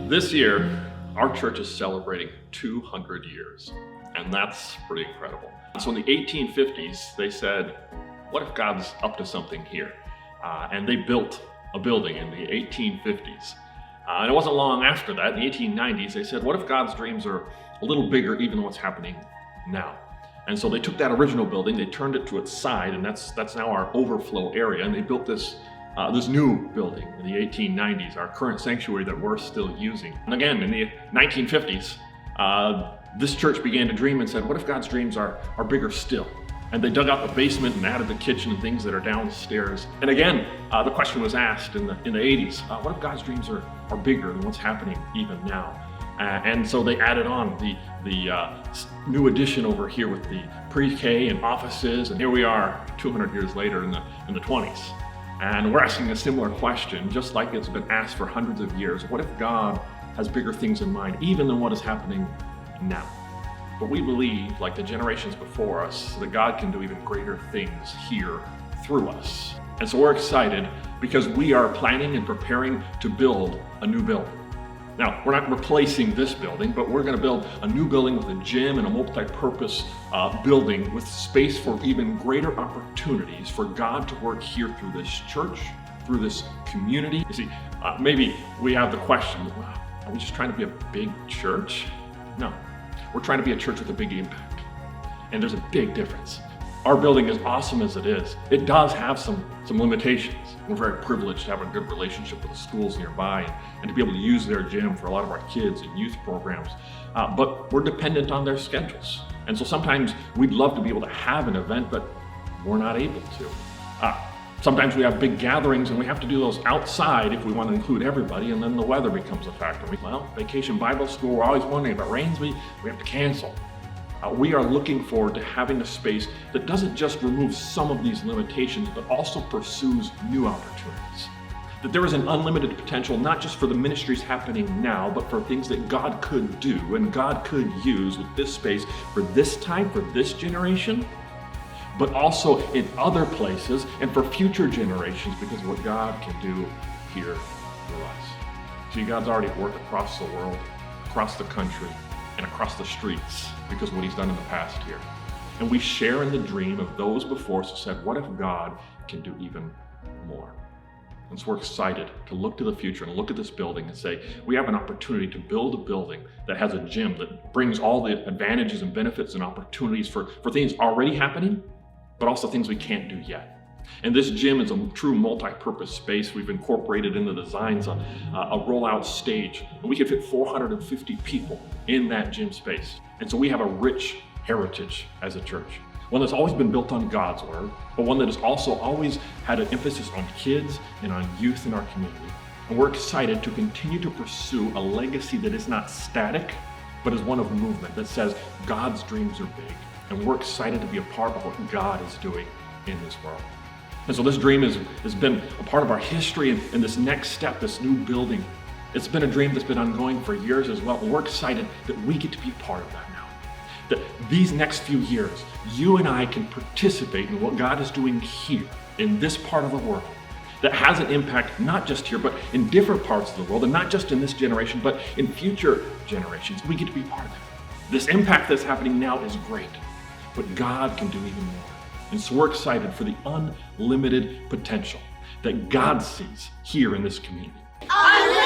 This year, our church is celebrating 200 years, and that's pretty incredible. So in the 1850s, they said, what if God's up to something here? And they built a building in the 1850s. And it wasn't long after that, in the 1890s, they said, what if God's dreams are a little bigger even than what's happening now? And so they took that original building, they turned it to its side, and that's now our overflow area, and they built this new building in the 1890s, our current sanctuary that we're still using. And again, in the 1950s, this church began to dream and said, what if God's dreams are bigger still? And they dug out the basement and added the kitchen and things that are downstairs. And again, the question was asked in the 80s, what if God's dreams are bigger than what's happening even now? And so they added on the new addition over here with the pre-K and offices, and here we are 200 years later in the 20s. And we're asking a similar question, just like it's been asked for hundreds of years. What if God has bigger things in mind, even than what is happening now? But we believe, like the generations before us, that God can do even greater things here through us. And so we're excited because we are planning and preparing to build a new building. Now, we're not replacing this building, but we're going to build a new building with a gym and a multi-purpose building with space for even greater opportunities for God to work here through this church, through this community. You see, maybe we have the question, are we just trying to be a big church? No, we're trying to be a church with a big impact. And there's a big difference. Our building, as awesome as it is, it does have some limitations. We're very privileged to have a good relationship with the schools nearby and to be able to use their gym for a lot of our kids and youth programs. But we're dependent on their schedules. And so sometimes we'd love to be able to have an event, but we're not able to. Sometimes we have big gatherings and we have to do those outside if we want to include everybody, and then the weather becomes a factor. Vacation Bible School, we're always wondering if it rains, we have to cancel. We are looking forward to having a space that doesn't just remove some of these limitations, but also pursues new opportunities. That there is an unlimited potential, not just for the ministries happening now, but for things that God could do and God could use with this space for this time, for this generation, but also in other places and for future generations because of what God can do here through us. See, God's already at work across the world, across the country, and across the streets because of what he's done in the past here. And we share in the dream of those before us who said, what if God can do even more? And so we're excited to look to the future and look at this building and say, we have an opportunity to build a building that has a gym that brings all the advantages and benefits and opportunities for things already happening, but also things we can't do yet. And this gym is a true multi-purpose space. We've incorporated in the designs a rollout stage, and we can fit 450 people in that gym space. And so we have a rich heritage as a church, one that's always been built on God's word, but one that has also always had an emphasis on kids and on youth in our community. And we're excited to continue to pursue a legacy that is not static, but is one of movement that says God's dreams are big. And we're excited to be a part of what God is doing in this world. And so this dream has been a part of our history, and this next step, this new building, it's been a dream that's been ongoing for years as well. And we're excited that we get to be a part of that now. That these next few years, you and I can participate in what God is doing here in this part of the world that has an impact not just here, but in different parts of the world, and not just in this generation, but in future generations. We get to be part of that. This impact that's happening now is great, but God can do even more. And so we're excited for the unlimited potential that God sees here in this community. Unlimited!